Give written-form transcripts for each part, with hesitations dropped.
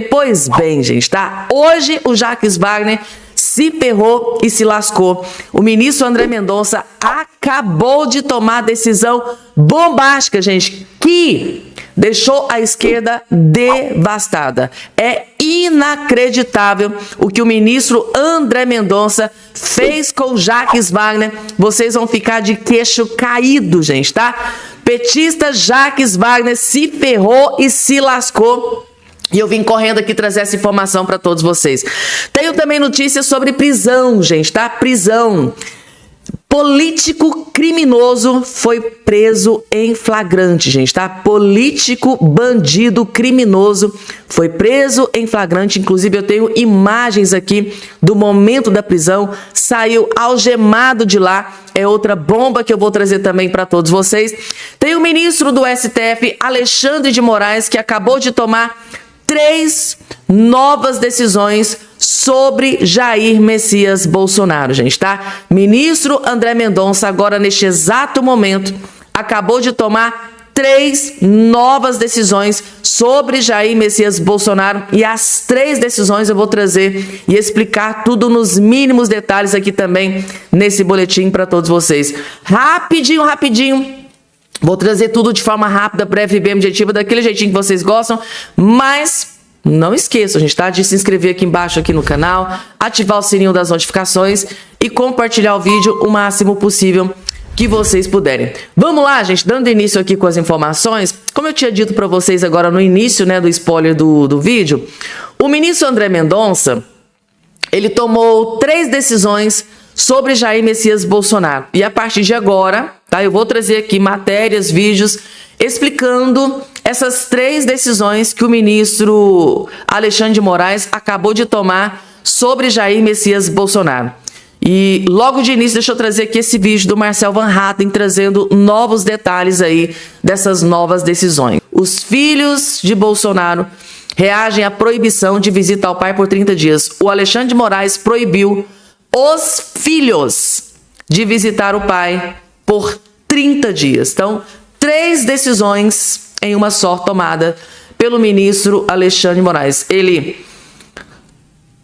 Pois bem, gente, tá? Hoje o Jacques Wagner se ferrou e se lascou. O ministro André Mendonça acabou de tomar a decisão bombástica, gente, que deixou a esquerda devastada. É inacreditável o que o ministro André Mendonça fez com o Jacques Wagner. Vocês vão ficar de queixo caído, gente, tá? Petista Jacques Wagner se ferrou e se lascou. E eu vim correndo aqui trazer essa informação para todos vocês. Tenho também notícias sobre prisão, gente, tá? Prisão. Político criminoso foi preso em flagrante, gente, tá? Político bandido criminoso foi preso em flagrante. Inclusive, eu tenho imagens aqui do momento da prisão. Saiu algemado de lá. É outra bomba que eu vou trazer também para todos vocês. Tem o ministro do STF, Alexandre de Moraes, que acabou de tomar 3 novas decisões sobre Jair Messias Bolsonaro, gente, tá? Ministro André Mendonça, agora neste exato momento, acabou de tomar 3 novas decisões sobre Jair Messias Bolsonaro, e as 3 decisões eu vou trazer e explicar tudo nos mínimos detalhes aqui também nesse boletim para todos vocês. Rapidinho, rapidinho. Vou trazer tudo de forma rápida, breve e bem objetiva, daquele jeitinho que vocês gostam, mas não esqueçam, gente, tá? De se inscrever aqui embaixo aqui no canal, ativar o sininho das notificações e compartilhar o vídeo o máximo possível que vocês puderem. Vamos lá, gente, dando início aqui com as informações. Como eu tinha dito para vocês agora no início, né, do spoiler do vídeo, o ministro André Mendonça, ele tomou 3 decisões sobre Jair Messias Bolsonaro. E a partir de agora, tá, eu vou trazer aqui matérias, vídeos, explicando essas 3 decisões que o ministro Alexandre de Moraes acabou de tomar sobre Jair Messias Bolsonaro. E logo de início, deixa eu trazer aqui esse vídeo do Marcel Van Hatten, trazendo novos detalhes aí dessas novas decisões. Os filhos de Bolsonaro reagem à proibição de visita ao pai por 30 dias. O Alexandre de Moraes proibiu os filhos de visitar o pai por 30 dias. Então, 3 decisões em uma só tomada pelo ministro Alexandre de Moraes. Ele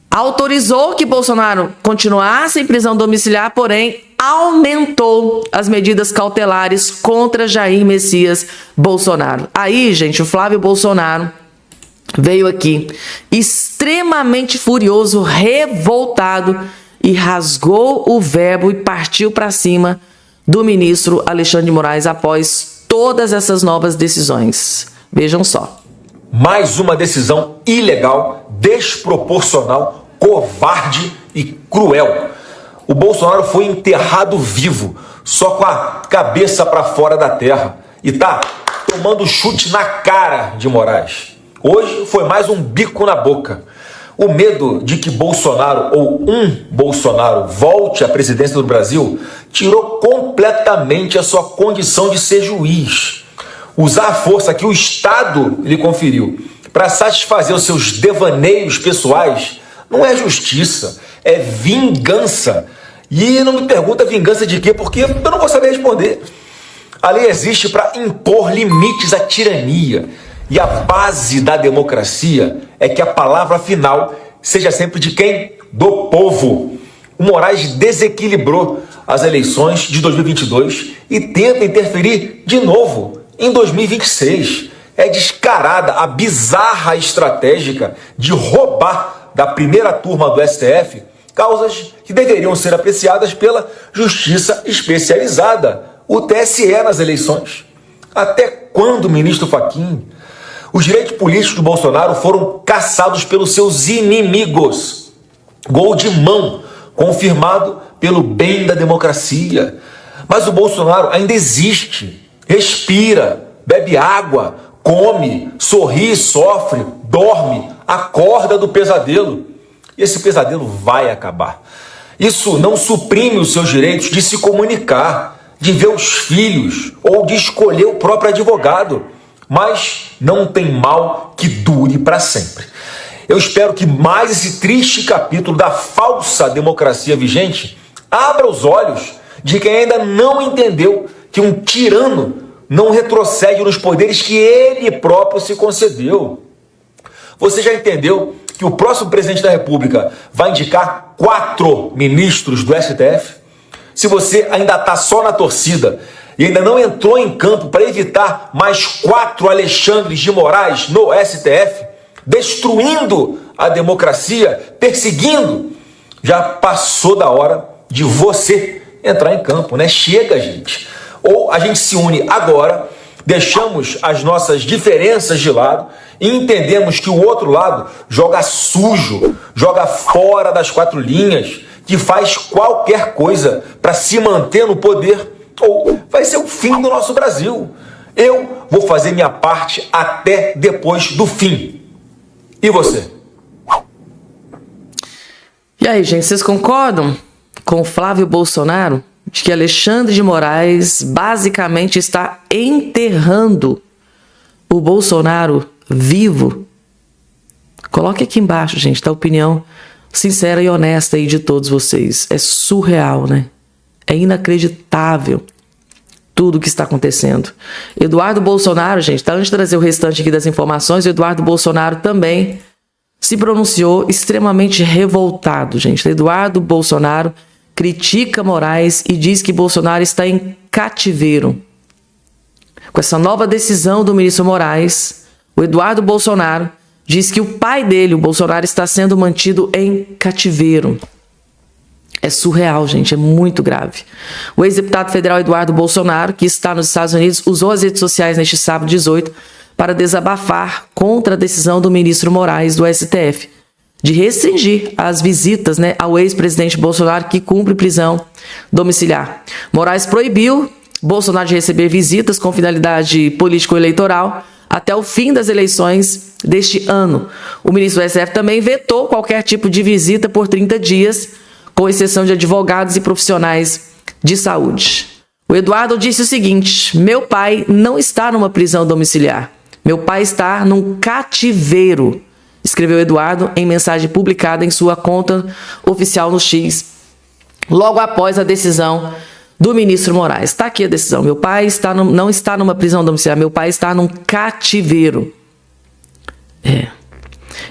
autorizou que Bolsonaro continuasse em prisão domiciliar, porém aumentou as medidas cautelares contra Jair Messias Bolsonaro. Aí, gente, o Flávio Bolsonaro veio aqui extremamente furioso, revoltado, e rasgou o verbo e partiu para cima do ministro Alexandre de Moraes após todas essas novas decisões. Vejam só. Mais uma decisão ilegal, desproporcional, covarde e cruel. O Bolsonaro foi enterrado vivo, só com a cabeça para fora da terra, e tá tomando chute na cara de Moraes. Hoje foi mais um bico na boca. O medo de que Bolsonaro ou um Bolsonaro volte à presidência do Brasil tirou completamente a sua condição de ser juiz. Usar a força que o Estado lhe conferiu para satisfazer os seus devaneios pessoais não é justiça, é vingança. E não me pergunta vingança de quê, porque eu não vou saber responder. A lei existe para impor limites à tirania. E a base da democracia é que a palavra final seja sempre de quem? Do povo. O Moraes desequilibrou as eleições de 2022 e tenta interferir de novo em 2026. É descarada a bizarra estratégia de roubar da primeira turma do STF causas que deveriam ser apreciadas pela Justiça Especializada, o TSE, nas eleições. Até quando, ministro Fachin? Os direitos políticos do Bolsonaro foram caçados pelos seus inimigos. Gol de mão, confirmado pelo bem da democracia. Mas o Bolsonaro ainda existe, respira, bebe água, come, sorri, sofre, dorme, acorda do pesadelo. E esse pesadelo vai acabar. Isso não suprime os seus direitos de se comunicar, de ver os filhos ou de escolher o próprio advogado. Mas não tem mal que dure para sempre. Eu espero que mais esse triste capítulo da falsa democracia vigente abra os olhos de quem ainda não entendeu que um tirano não retrocede nos poderes que ele próprio se concedeu. Você já entendeu que o próximo presidente da República vai indicar 4 ministros do STF? Se você ainda está só na torcida e ainda não entrou em campo para evitar mais 4 Alexandres de Moraes no STF, destruindo a democracia, perseguindo, já passou da hora de você entrar em campo, né? Chega, gente. Ou a gente se une agora, deixamos as nossas diferenças de lado e entendemos que o outro lado joga sujo, joga fora das 4 linhas, que faz qualquer coisa para se manter no poder, ou vai ser o fim do nosso Brasil. Eu vou fazer minha parte até depois do fim. E você? E aí, gente, vocês concordam com Flávio Bolsonaro de que Alexandre de Moraes basicamente está enterrando o Bolsonaro vivo? Coloque aqui embaixo, gente, tá? A opinião sincera e honesta aí de todos vocês. É surreal, né? É inacreditável tudo o que está acontecendo. Eduardo Bolsonaro, gente, tá? Antes de trazer o restante aqui das informações, o Eduardo Bolsonaro também se pronunciou extremamente revoltado, gente. Eduardo Bolsonaro critica Moraes e diz que Bolsonaro está em cativeiro. Com essa nova decisão do ministro Moraes, o Eduardo Bolsonaro diz que o pai dele, o Bolsonaro, está sendo mantido em cativeiro. É surreal, gente, é muito grave. O ex-deputado federal Eduardo Bolsonaro, que está nos Estados Unidos, usou as redes sociais neste sábado 18 para desabafar contra a decisão do ministro Moraes do STF de restringir as visitas, né, ao ex-presidente Bolsonaro, que cumpre prisão domiciliar. Moraes proibiu Bolsonaro de receber visitas com finalidade político-eleitoral até o fim das eleições deste ano. O ministro do STF também vetou qualquer tipo de visita por 30 dias, com exceção de advogados e profissionais de saúde. O Eduardo disse o seguinte: meu pai não está numa prisão domiciliar. Meu pai está num cativeiro, escreveu Eduardo em mensagem publicada em sua conta oficial no X, logo após a decisão do ministro Moraes. Está aqui a decisão. Meu pai não está numa prisão domiciliar, meu pai está num cativeiro.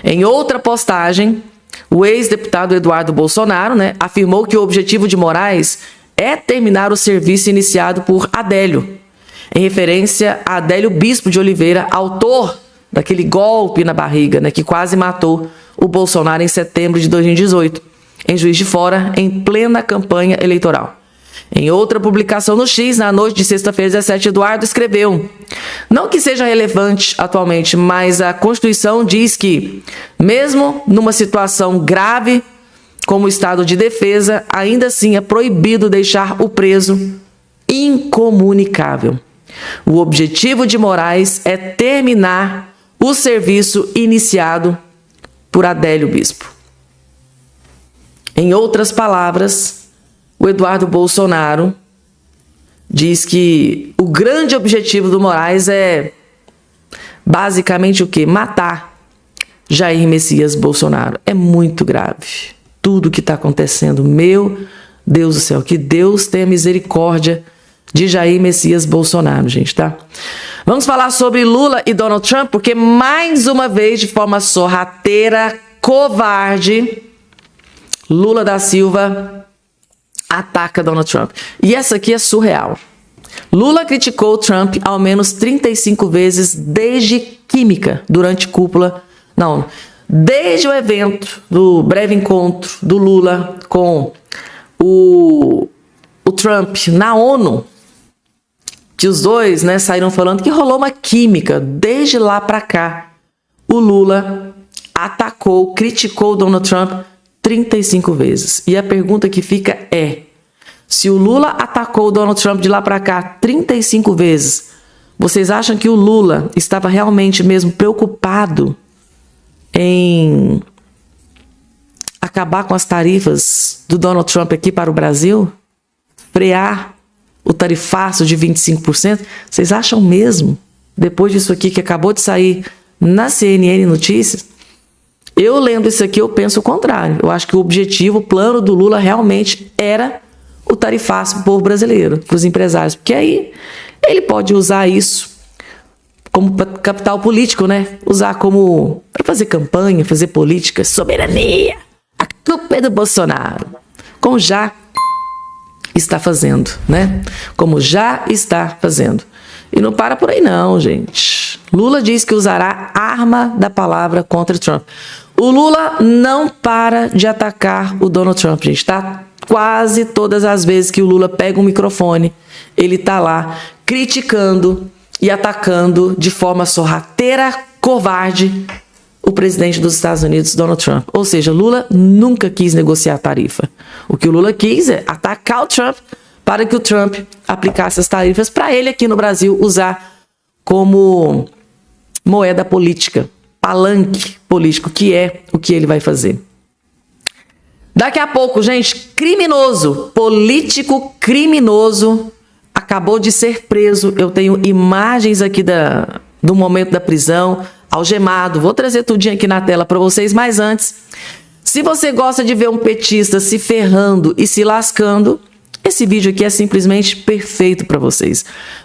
Em outra postagem, o ex-deputado Eduardo Bolsonaro, né, afirmou que o objetivo de Moraes é terminar o serviço iniciado por Adélio, em referência a Adélio Bispo de Oliveira, autor daquele golpe na barriga, né, que quase matou o Bolsonaro em setembro de 2018, em Juiz de Fora, em plena campanha eleitoral. Em outra publicação no X, na noite de sexta-feira 17, Eduardo escreveu: não que seja relevante atualmente, mas a Constituição diz que, mesmo numa situação grave, como estado de defesa, ainda assim é proibido deixar o preso incomunicável. O objetivo de Moraes é terminar o serviço iniciado por Adélio Bispo. Em outras palavras, o Eduardo Bolsonaro diz que o grande objetivo do Moraes é basicamente o quê? Matar Jair Messias Bolsonaro. É muito grave tudo o que está acontecendo. Meu Deus do céu, que Deus tenha misericórdia de Jair Messias Bolsonaro, gente, tá? Vamos falar sobre Lula e Donald Trump, porque mais uma vez, de forma sorrateira, covarde, Lula da Silva ataca Donald Trump. E essa aqui é surreal. Lula criticou Trump ao menos 35 vezes desde Química, durante cúpula na ONU. Desde o evento do breve encontro do Lula com o Trump na ONU, que os dois, né, saíram falando que rolou uma química. Desde lá para cá, o Lula atacou, criticou Donald Trump 35 vezes. E a pergunta que fica é: se o Lula atacou o Donald Trump de lá para cá 35 vezes, vocês acham que o Lula estava realmente mesmo preocupado em acabar com as tarifas do Donald Trump aqui para o Brasil? Frear o tarifaço de 25%? Vocês acham mesmo, depois disso aqui que acabou de sair na CNN Notícias? Eu lendo isso aqui, eu penso o contrário. Eu acho que o objetivo, o plano do Lula realmente era o tarifaço para o povo brasileiro, para os empresários. Porque aí ele pode usar isso como capital político, né? Usar como para fazer campanha, fazer política, soberania. A culpa é do Bolsonaro. Como já está fazendo, né? Como já está fazendo. E não para por aí não, gente. Lula diz que usará arma da palavra contra Trump. O Lula não para de atacar o Donald Trump, gente, tá? Quase todas as vezes que o Lula pega um microfone, ele tá lá criticando e atacando de forma sorrateira, covarde, o presidente dos Estados Unidos, Donald Trump. Ou seja, Lula nunca quis negociar a tarifa. O que o Lula quis é atacar o Trump para que o Trump aplicasse as tarifas para ele aqui no Brasil usar como moeda política, palanque político, que é o que ele vai fazer. Daqui a pouco, gente, criminoso, político criminoso, acabou de ser preso. Eu tenho imagens aqui do momento da prisão, algemado. Vou trazer tudinho aqui na tela para vocês, mas antes, se você gosta de ver um petista se ferrando e se lascando, esse vídeo aqui é simplesmente perfeito para vocês.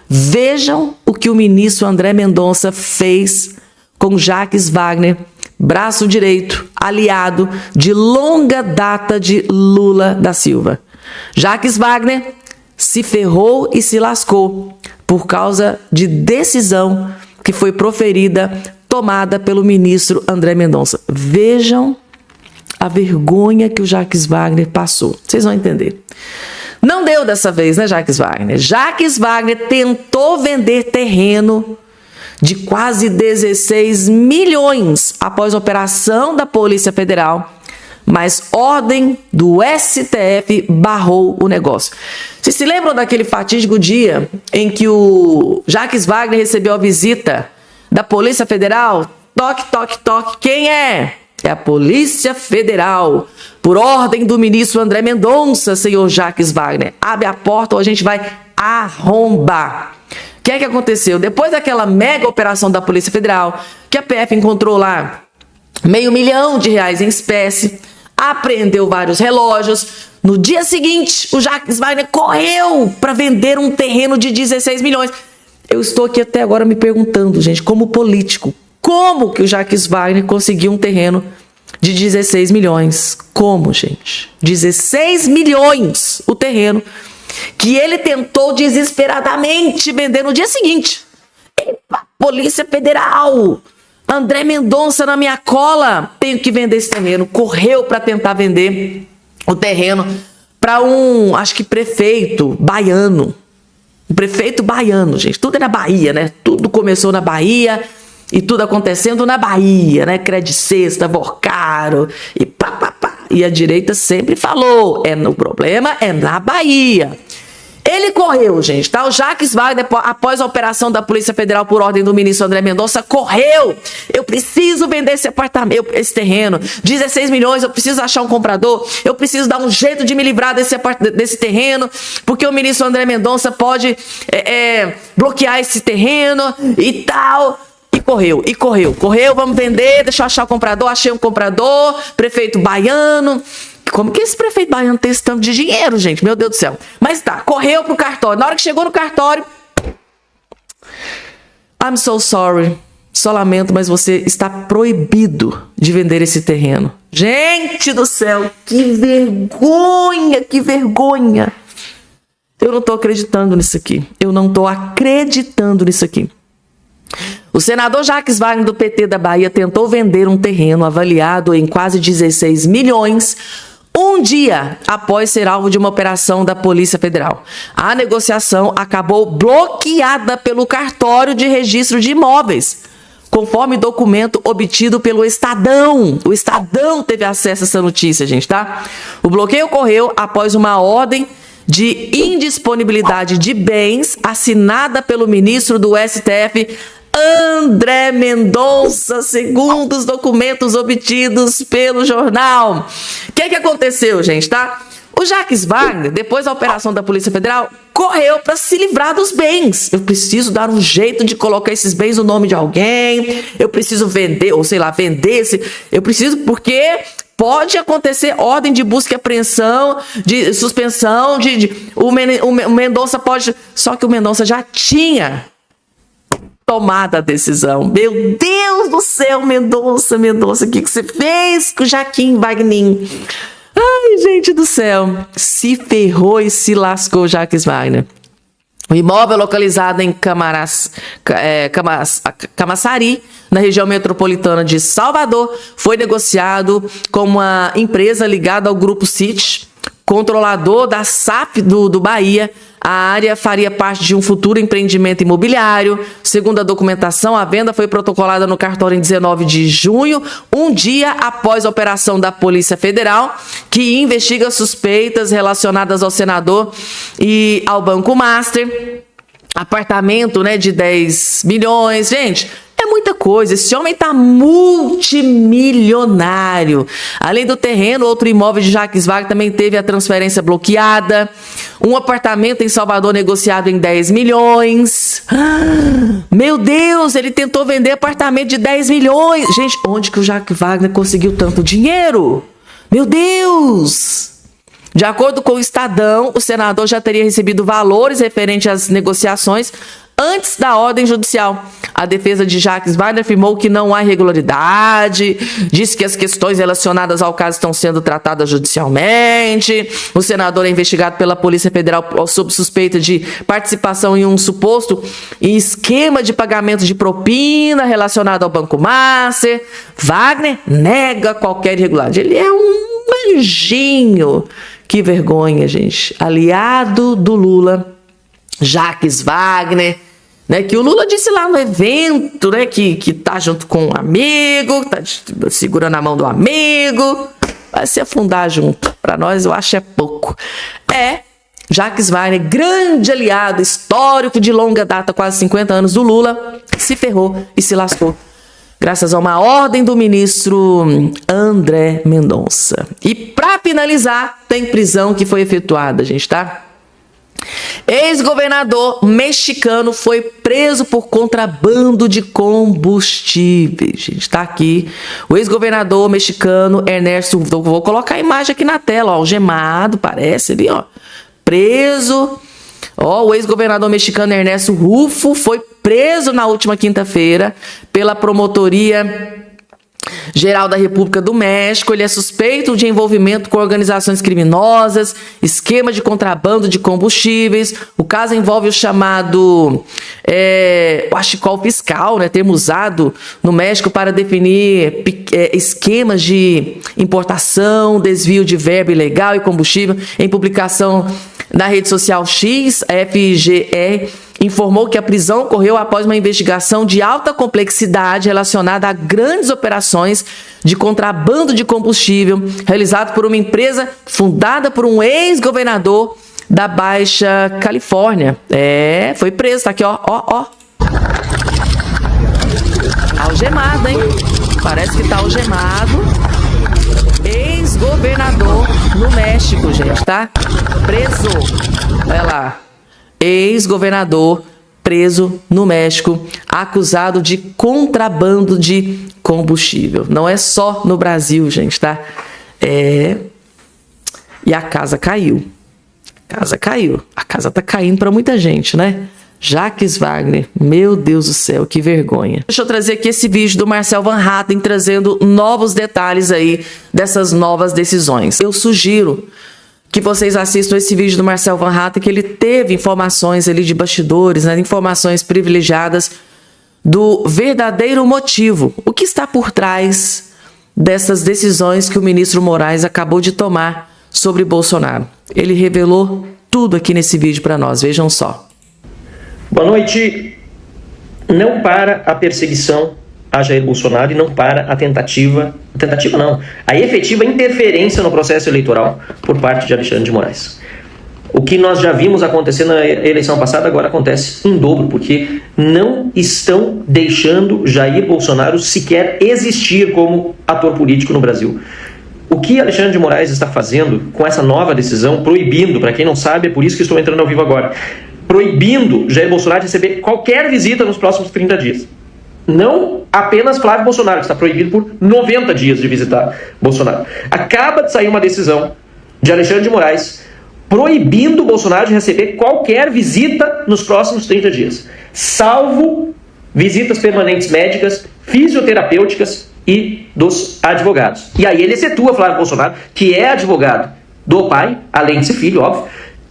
Vejam o que o ministro André Mendonça fez com Jacques Wagner, braço direito, aliado de longa data de Lula da Silva. Jacques Wagner se ferrou e se lascou por causa de decisão que foi proferida, tomada pelo ministro André Mendonça. Vejam a vergonha que o Jacques Wagner passou. Vocês vão entender. Não deu dessa vez, né, Jacques Wagner? Jacques Wagner tentou vender terreno de quase 16 milhões após a operação da Polícia Federal, mas ordem do STF barrou o negócio. Vocês se lembram daquele fatídico dia em que o Jacques Wagner recebeu a visita da Polícia Federal? Toque, toque, toque. Quem é? É a Polícia Federal, por ordem do ministro André Mendonça, senhor Jacques Wagner. Abre a porta ou a gente vai arrombar. O que é que aconteceu? Depois daquela mega operação da Polícia Federal, que a PF encontrou lá R$500 mil em espécie, apreendeu vários relógios. No dia seguinte, o Jacques Wagner correu para vender um terreno de 16 milhões. Eu estou aqui até agora me perguntando, gente, como político, como que o Jacques Wagner conseguiu um terreno de 16 milhões? Como, gente? 16 milhões o terreno que ele tentou desesperadamente vender no dia seguinte. Epa, Polícia Federal, André Mendonça na minha cola, tenho que vender esse terreno. Correu para tentar vender o terreno para acho que prefeito baiano. Um prefeito baiano, gente. Tudo é na Bahia, né? Tudo começou na Bahia e tudo acontecendo na Bahia, né? Credicesta, Vorcaro e pá, pá, pá. E a direita sempre falou, o problema é na Bahia. Ele correu, gente, tá? O Jacques Wagner, após a operação da Polícia Federal por ordem do ministro André Mendonça, correu. Eu preciso vender esse apartamento, esse terreno, 16 milhões, eu preciso achar um comprador, eu preciso dar um jeito de me livrar desse terreno, porque o ministro André Mendonça pode bloquear esse terreno e tal. Correu, vamos vender, deixa eu achar o comprador, achei um comprador, prefeito baiano. Como que esse prefeito baiano tem esse tanto de dinheiro, gente? Meu Deus do céu. Mas tá, correu pro cartório. Na hora que chegou no cartório, I'm so sorry, só lamento, mas você está proibido de vender esse terreno. Gente do céu, que vergonha, que vergonha. Eu não tô acreditando nisso aqui. O senador Jacques Wagner, do PT da Bahia, tentou vender um terreno avaliado em quase 16 milhões um dia após ser alvo de uma operação da Polícia Federal. A negociação acabou bloqueada pelo cartório de registro de imóveis, conforme documento obtido pelo Estadão. O Estadão teve acesso a essa notícia, gente, tá? O bloqueio ocorreu após uma ordem de indisponibilidade de bens assinada pelo ministro do STF, André Mendonça, segundo os documentos obtidos pelo jornal. O que aconteceu, gente, tá? O Jacques Wagner, depois da operação da Polícia Federal, correu para se livrar dos bens. Eu preciso dar um jeito de colocar esses bens no nome de alguém, eu preciso vender, ou sei lá, vender esse... Eu preciso, porque pode acontecer ordem de busca e apreensão, de suspensão, o Mendonça pode... Só que o Mendonça já tinha tomada a decisão. Meu Deus do céu, Mendonça, o que você fez com o Jaquim Wagner? Ai, gente do céu, se ferrou e se lascou Jacques Wagner. O imóvel localizado em Camaçari, na região metropolitana de Salvador, foi negociado com uma empresa ligada ao Grupo City, controlador da SAP do Bahia. A área faria parte de um futuro empreendimento imobiliário. Segundo a documentação, a venda foi protocolada no cartório em 19 de junho, um dia após a operação da Polícia Federal, que investiga suspeitas relacionadas ao senador e ao Banco Master. Apartamento, né, de 10 milhões. Gente, é muita coisa. Esse homem tá multimilionário. Além do terreno, outro imóvel de Jacques Wagner também teve a transferência bloqueada. Um apartamento em Salvador negociado em 10 milhões. Meu Deus, ele tentou vender apartamento de 10 milhões. Gente, onde que o Jacques Wagner conseguiu tanto dinheiro? Meu Deus! De acordo com o Estadão, o senador já teria recebido valores referentes às negociações antes da ordem judicial. A defesa de Jacques Wagner afirmou que não há irregularidade, disse que as questões relacionadas ao caso estão sendo tratadas judicialmente. O senador é investigado pela Polícia Federal sob suspeita de participação em um suposto esquema de pagamento de propina relacionado ao Banco Master. Wagner nega qualquer irregularidade. Ele é um anjinho. Que vergonha, gente. Aliado do Lula, Jacques Wagner, né, que o Lula disse lá no evento, né, que tá junto com um amigo, tá segurando a mão do amigo, vai se afundar junto. Para nós, eu acho é pouco. Jacques Wagner, grande aliado histórico de longa data, quase 50 anos do Lula, se ferrou e se lascou, graças a uma ordem do ministro André Mendonça. E para finalizar, tem prisão que foi efetuada, gente, tá? Ex-governador mexicano foi preso por contrabando de combustíveis. Gente, tá aqui. O ex-governador mexicano Ernesto, vou colocar a imagem aqui na tela, ó, algemado, parece ali, ó, preso. Ó, o ex-governador mexicano Ernesto Rufo foi preso na última quinta-feira pela Promotoria Geral da República do México. Ele é suspeito de envolvimento com organizações criminosas, esquema de contrabando de combustíveis. O caso envolve o chamado huachicol fiscal, né, termo usado no México para definir esquemas de importação, desvio de verba ilegal e combustível. Em publicação na rede social X, a FGE informou que a prisão ocorreu após uma investigação de alta complexidade relacionada a grandes operações de contrabando de combustível realizado por uma empresa fundada por um ex-governador da Baixa Califórnia. Foi preso, tá aqui, ó. Algemado, hein? Parece que tá algemado. Ex-governador no México, gente, tá? Preso. Olha lá. Ex-governador preso no México, acusado de contrabando de combustível. Não é só no Brasil, gente, tá? E a casa caiu. A casa tá caindo para muita gente, né? Jacques Wagner, meu Deus do céu, que vergonha. Deixa eu trazer aqui esse vídeo do Marcel Van Hatten trazendo novos detalhes aí dessas novas decisões. Eu sugiro que vocês assistam esse vídeo do Marcel Van Hatten, que ele teve informações ali de bastidores, né, informações privilegiadas do verdadeiro motivo, o que está por trás dessas decisões que o ministro Moraes acabou de tomar sobre Bolsonaro. Ele revelou tudo aqui nesse vídeo para nós, vejam só. Boa noite. Não para a perseguição a Jair Bolsonaro e não para a a efetiva interferência no processo eleitoral por parte de Alexandre de Moraes. O que nós já vimos acontecer na eleição passada agora acontece em dobro, porque não estão deixando Jair Bolsonaro sequer existir como ator político no Brasil. O que Alexandre de Moraes está fazendo com essa nova decisão, proibindo, para quem não sabe, é por isso que estou entrando ao vivo agora, proibindo Jair Bolsonaro de receber qualquer visita nos próximos 30 dias. Não apenas Flávio Bolsonaro, que está proibido por 90 dias de visitar Bolsonaro. Acaba de sair uma decisão de Alexandre de Moraes proibindo Bolsonaro de receber qualquer visita nos próximos 30 dias, salvo visitas permanentes médicas, fisioterapêuticas e dos advogados. E aí ele excetua Flávio Bolsonaro, que é advogado do pai, além de ser filho, óbvio.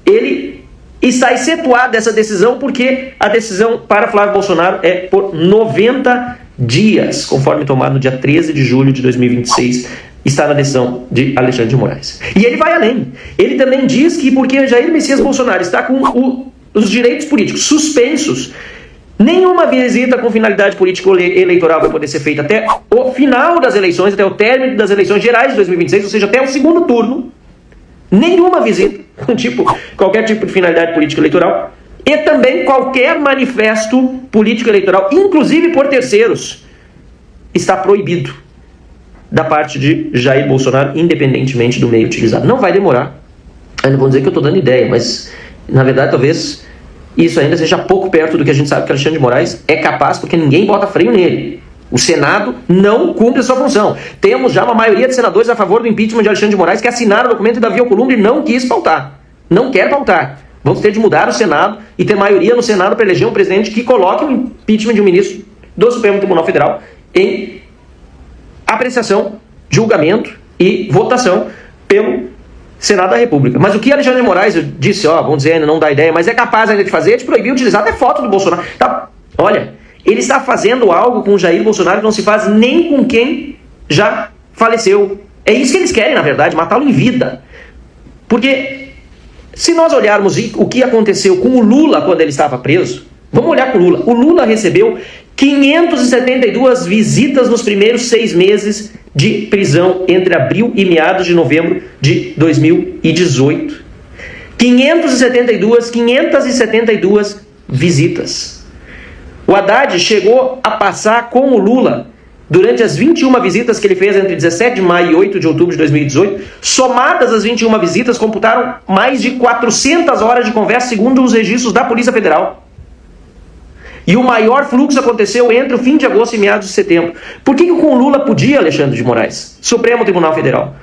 Ele está excetuado dessa decisão porque a decisão para Flávio Bolsonaro é por 90 dias, conforme tomado no dia 13 de julho de 2026, está na decisão de Alexandre de Moraes. E ele vai além. Ele também diz que porque Jair Messias Bolsonaro está com os direitos políticos suspensos, nenhuma visita com finalidade política eleitoral vai poder ser feita até o final das eleições, até o término das eleições gerais de 2026, ou seja, até o segundo turno. Nenhuma visita, qualquer tipo de finalidade política eleitoral, e também qualquer manifesto político eleitoral, inclusive por terceiros, está proibido da parte de Jair Bolsonaro, independentemente do meio utilizado. Não vai demorar. Ainda vão dizer que eu estou dando ideia, mas na verdade talvez isso ainda seja pouco perto do que a gente sabe que Alexandre de Moraes é capaz, porque ninguém bota freio nele. O Senado não cumpre a sua função. Temos já uma maioria de senadores a favor do impeachment de Alexandre de Moraes que assinaram o documento e Davi Alcolumbre não quis pautar. Não quer pautar. Vamos ter de mudar o Senado e ter maioria no Senado para eleger um presidente que coloque o impeachment de um ministro do Supremo Tribunal Federal em apreciação, julgamento e votação pelo Senado da República. Mas o que Alexandre de Moraes disse, vamos dizer, ainda não dá ideia, mas é capaz ainda de fazer, é de proibir utilizar até foto do Bolsonaro. Tá, olha, ele está fazendo algo com o Jair Bolsonaro que não se faz nem com quem já faleceu. É isso que eles querem, na verdade, matá-lo em vida. Porque se nós olharmos o que aconteceu com o Lula quando ele estava preso, vamos olhar com o Lula. O Lula recebeu 572 visitas nos primeiros 6 meses de prisão entre abril e meados de novembro de 2018. 572 visitas. O Haddad chegou a passar com o Lula, durante as 21 visitas que ele fez entre 17 de maio e 8 de outubro de 2018, somadas as 21 visitas, computaram mais de 400 horas de conversa, segundo os registros da Polícia Federal. E o maior fluxo aconteceu entre o fim de agosto e meados de setembro. Por que com o Lula podia, Alexandre de Moraes? Supremo Tribunal Federal.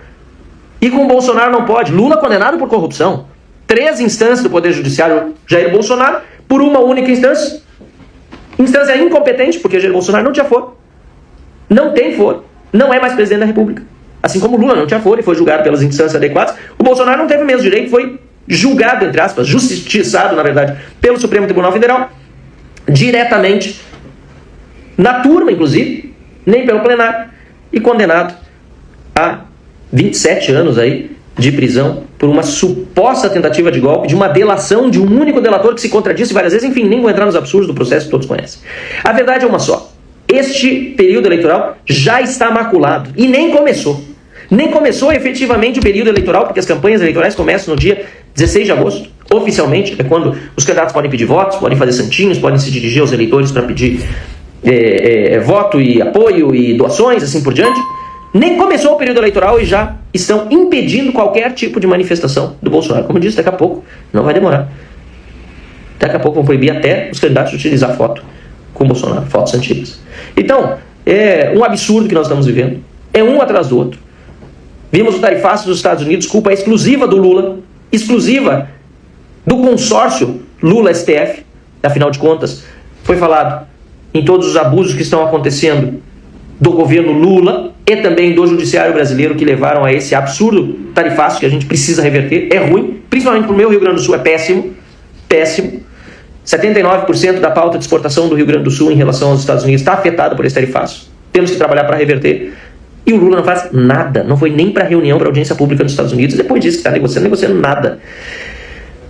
E com o Bolsonaro não pode. Lula condenado por corrupção. 3 instâncias do Poder Judiciário, Jair Bolsonaro, por uma única instância. Instância incompetente, porque Jair Bolsonaro não tinha foro. Não tem foro. Não é mais presidente da República. Assim como o Lula não tinha foro e foi julgado pelas instâncias adequadas, o Bolsonaro não teve o mesmo direito, foi julgado, entre aspas, justiçado, na verdade, pelo Supremo Tribunal Federal, diretamente na turma, inclusive, nem pelo plenário, e condenado a 27 anos aí de prisão por uma suposta tentativa de golpe, de uma delação de um único delator que se contradisse várias vezes. Enfim, nem vou entrar nos absurdos do processo que todos conhecem. A verdade é uma só. Este período eleitoral já está maculado e nem começou. Nem começou efetivamente o período eleitoral, porque as campanhas eleitorais começam no dia 16 de agosto. Oficialmente, é quando os candidatos podem pedir votos, podem fazer santinhos, podem se dirigir aos eleitores para pedir voto e apoio e doações, assim por diante. Nem começou o período eleitoral e já estão impedindo qualquer tipo de manifestação do Bolsonaro. Como eu disse, daqui a pouco, não vai demorar. Daqui a pouco vão proibir até os candidatos de utilizar foto com o Bolsonaro, fotos antigas. Então, é um absurdo que nós estamos vivendo. É um atrás do outro. Vimos o tarifaço dos Estados Unidos, culpa exclusiva do Lula, exclusiva do consórcio Lula-STF. Afinal de contas, foi falado em todos os abusos que estão acontecendo do governo Lula e também do judiciário brasileiro que levaram a esse absurdo tarifaço que a gente precisa reverter. É ruim, principalmente para o meu Rio Grande do Sul, é péssimo, péssimo. 79% da pauta de exportação do Rio Grande do Sul em relação aos Estados Unidos está afetada por esse tarifaço. Temos que trabalhar para reverter. E o Lula não faz nada, não foi nem para reunião, para audiência pública nos Estados Unidos, depois disse que está negociando nada.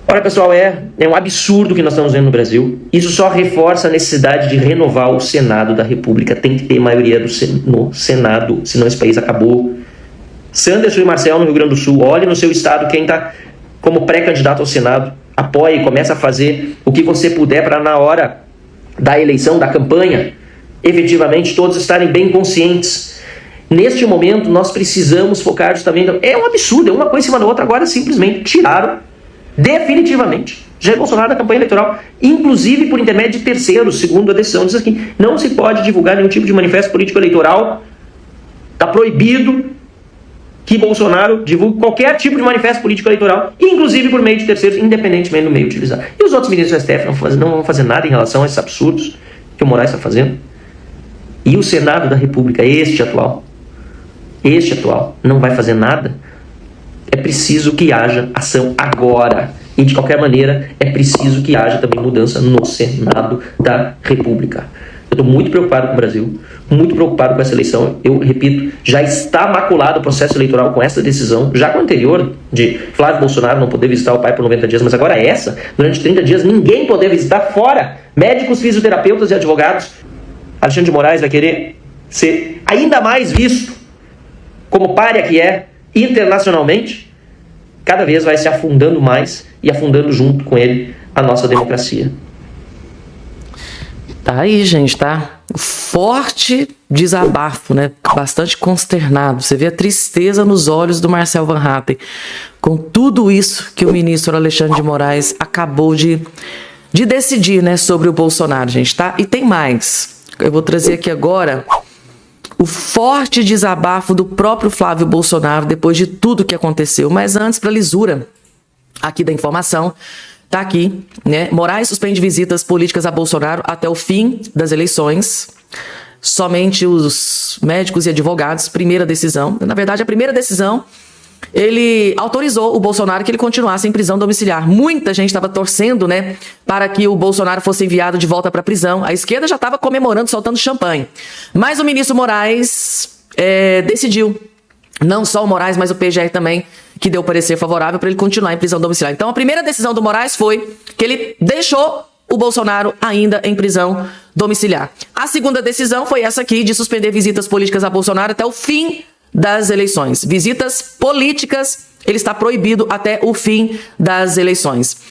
Olha, pessoal, é um absurdo o que nós estamos vendo no Brasil. Isso só reforça a necessidade de renovar o Senado da República. Tem que ter maioria no Senado, senão esse país acabou. Sanderson e Marcel no Rio Grande do Sul, olhe no seu estado quem está como pré-candidato ao Senado, apoie, comece a fazer o que você puder para na hora da eleição, da campanha, efetivamente todos estarem bem conscientes. Neste momento, nós precisamos focar justamente... É um absurdo, é uma coisa em cima da outra. Agora, simplesmente tiraram definitivamente Jair Bolsonaro da campanha eleitoral, inclusive por intermédio de terceiros, segundo a decisão. Diz aqui, não se pode divulgar nenhum tipo de manifesto político eleitoral. Está proibido que Bolsonaro divulgue qualquer tipo de manifesto político eleitoral, inclusive por meio de terceiros, independentemente do meio utilizado. E os outros ministros do STF não vão fazer nada em relação a esses absurdos. que o Moraes está fazendo? E o Senado da República, este atual, não vai fazer nada? É preciso que haja ação agora. E, de qualquer maneira, é preciso que haja também mudança no Senado da República. Eu estou muito preocupado com o Brasil, muito preocupado com essa eleição. Eu repito, já está maculado o processo eleitoral com essa decisão, já com a anterior, de Flávio Bolsonaro não poder visitar o pai por 90 dias, mas agora essa, durante 30 dias, ninguém poder visitar, fora médicos, fisioterapeutas e advogados. Alexandre de Moraes vai querer ser ainda mais visto como pária que é internacionalmente, cada vez vai se afundando mais e afundando junto com ele a nossa democracia. Tá aí, gente, tá? Forte desabafo, né? Bastante consternado. Você vê a tristeza nos olhos do Marcel Van Hatten com tudo isso que o ministro Alexandre de Moraes acabou de decidir, né, sobre o Bolsonaro, gente, tá? E tem mais. Eu vou trazer aqui agora o forte desabafo do próprio Flávio Bolsonaro depois de tudo que aconteceu. Mas antes, para lisura aqui da informação, tá aqui, né? Moraes suspende visitas políticas a Bolsonaro até o fim das eleições. Somente os médicos e advogados, primeira decisão. Na verdade, a primeira decisão, ele autorizou o Bolsonaro que ele continuasse em prisão domiciliar. Muita gente estava torcendo, né, para que o Bolsonaro fosse enviado de volta para a prisão. A esquerda já estava comemorando, soltando champanhe. Mas o ministro Moraes decidiu, não só o Moraes, mas o PGR também, que deu parecer favorável para ele continuar em prisão domiciliar. Então, a primeira decisão do Moraes foi que ele deixou o Bolsonaro ainda em prisão domiciliar. A segunda decisão foi essa aqui, de suspender visitas políticas a Bolsonaro até o fim das eleições. Visitas políticas, ele está proibido até o fim das eleições.